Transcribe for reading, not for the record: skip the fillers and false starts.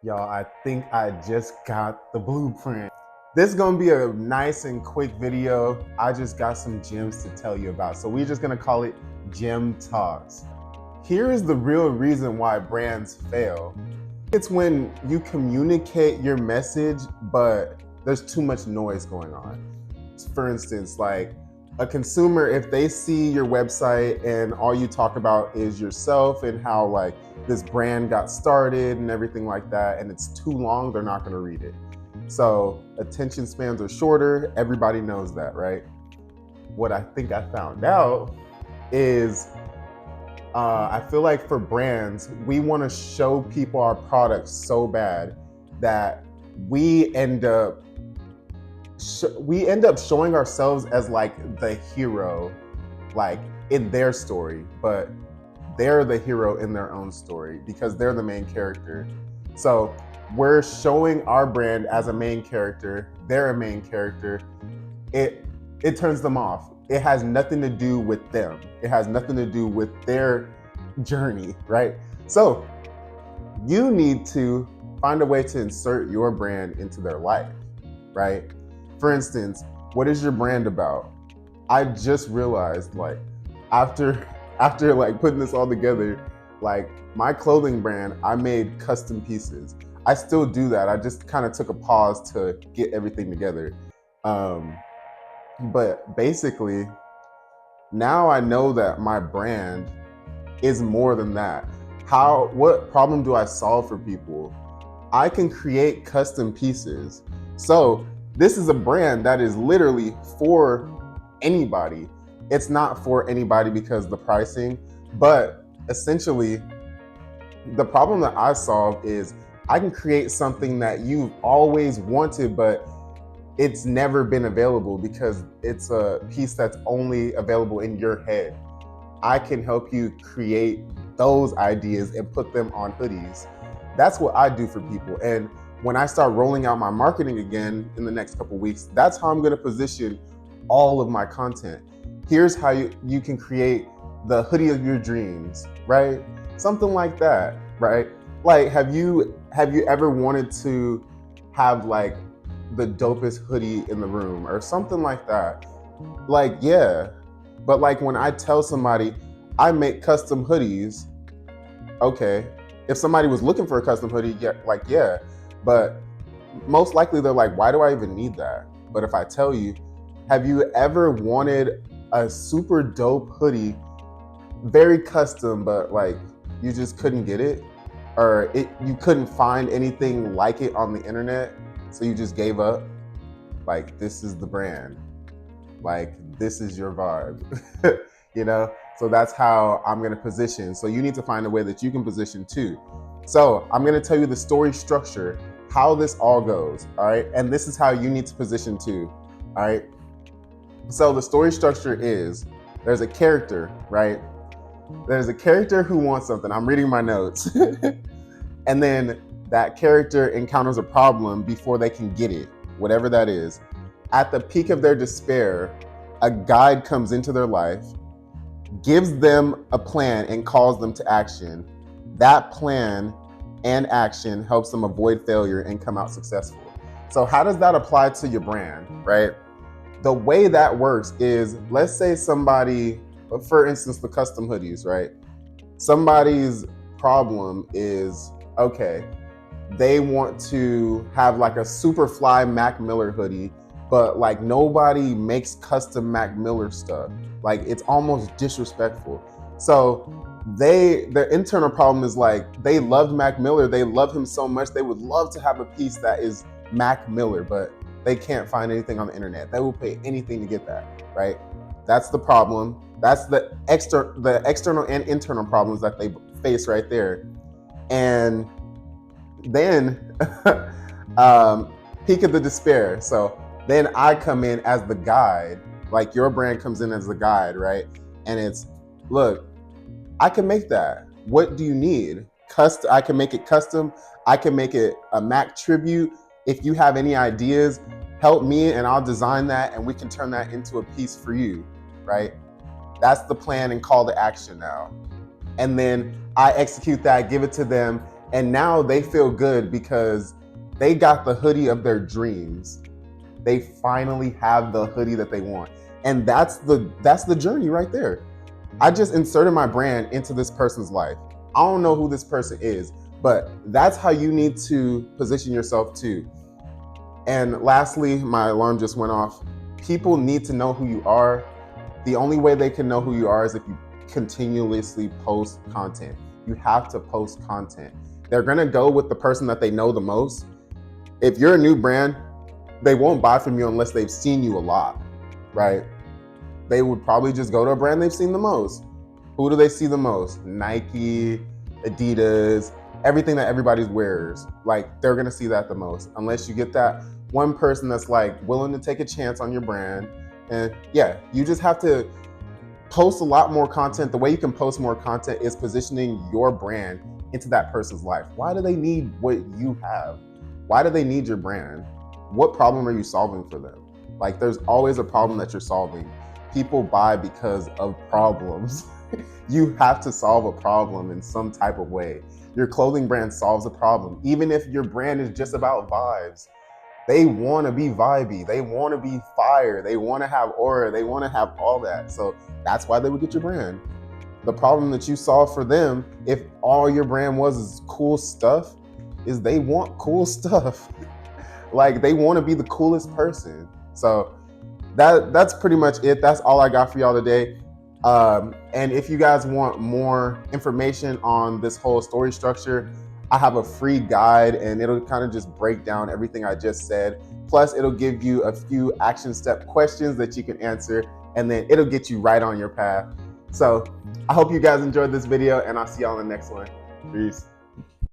Y'all, I think I just got the blueprint. This is gonna be a nice and quick video. I just got some gems to tell you about. So we're just gonna call it Gem Talks. Here is the real reason why brands fail. It's when you communicate your message, but there's too much noise going on. For instance, like a consumer, if they see your website and all you talk about is yourself and how like this brand got started and everything like that, and it's too long, they're not going to read it. So attention spans are shorter. Everybody knows that, right? What I think I found out is I feel like for brands, we want to show people our products so bad that we end up showing ourselves as like the hero, like in their story, but they're the hero in their own story because they're the main character. So we're showing our brand as a main character, they're a main character. It turns them off. It has nothing to do with them. It has nothing to do with their journey, right? So you need to find a way to insert your brand into their life, right? For instance, what is your brand about? I just realized, like, after like putting this all together, like my clothing brand, I made custom pieces. I still do that. I just kind of took a pause to get everything together. But basically, now I know that my brand is more than that. What problem do I solve for people? I can create custom pieces. So this is a brand that is literally for anybody. It's not for anybody because of the pricing, but essentially the problem that I solve is I can create something that you've always wanted, but it's never been available because it's a piece that's only available in your head. I can help you create those ideas and put them on hoodies. That's what I do for people. And when I start rolling out my marketing again in the next couple weeks, that's how I'm going to position all of my content. Here's how you can create the hoodie of your dreams, right? Something like that, right? Like, have you ever wanted to have like the dopest hoodie in the room or something like that? Like, yeah. But like when I tell somebody I make custom hoodies, okay. If somebody was looking for a custom hoodie, yeah, like yeah. But most likely they're like, why do I even need that? But if I tell you, have you ever wanted a super dope hoodie, very custom, but like you just couldn't get it? Or you couldn't find anything like it on the internet, so you just gave up? Like, this is the brand. Like, this is your vibe. You know? So that's how I'm gonna position. So you need to find a way that you can position too. So I'm gonna tell you the story structure, how this all goes, all right? And this is how you need to position too, all right? So the story structure is, there's a character, right? There's a character who wants something. I'm reading my notes. And then that character encounters a problem before they can get it, whatever that is. At the peak of their despair, a guide comes into their life, gives them a plan and calls them to action. That plan and action helps them avoid failure and come out successful. So how does that apply to your brand, right? The way that works is, let's say somebody, for instance, the custom hoodies, right? Somebody's problem is, okay, they want to have like a super fly Mac Miller hoodie, but like nobody makes custom Mac Miller stuff. Like, it's almost disrespectful. So their internal problem is like, they loved Mac Miller, they love him so much, they would love to have a piece that is Mac Miller, but they can't find anything on the internet. They will pay anything to get that, right? That's the problem. That's the external and internal problems that they face right there. And then peak of the despair. So then I come in as the guide, like your brand comes in as the guide, right? And it's, look, I can make that. What do you need? I can make it custom. I can make it a Mac tribute. If you have any ideas, help me and I'll design that and we can turn that into a piece for you, right? That's the plan and call to action now. And then I execute that, give it to them, And now they feel good because they got the hoodie of their dreams. They finally have the hoodie that they want. And that's the journey right there. I just inserted my brand into this person's life. I don't know who this person is, but that's how you need to position yourself too. And lastly, my alarm just went off. People need to know who you are. The only way they can know who you are is if you continuously post content. You have to post content. They're gonna go with the person that they know the most. If you're a new brand, they won't buy from you unless they've seen you a lot, right? They would probably just go to a brand they've seen the most. Who do they see the most? Nike, Adidas, everything that everybody wears. Like, they're gonna see that the most, unless you get that one person that's like willing to take a chance on your brand. And yeah, you just have to post a lot more content. The way you can post more content is positioning your brand into that person's life. Why do they need what you have? Why do they need your brand? What problem are you solving for them? Like, there's always a problem that you're solving. People buy because of problems. You have to solve a problem in some type of way. Your clothing brand solves a problem. Even if your brand is just about vibes, they want to be vibey. They want to be fire. They want to have aura. They want to have all that. So that's why they would get your brand. The problem that you solve for them, if all your brand was is cool stuff, is they want cool stuff. Like, they want to be the coolest person. So that's pretty much it. That's all I got for y'all today. And if you guys want more information on this whole story structure, I have a free guide and it'll kind of just break down everything I just said. Plus, it'll give you a few action step questions that you can answer, and then it'll get you right on your path. So I hope you guys enjoyed this video, and I'll see y'all in the next one. Peace.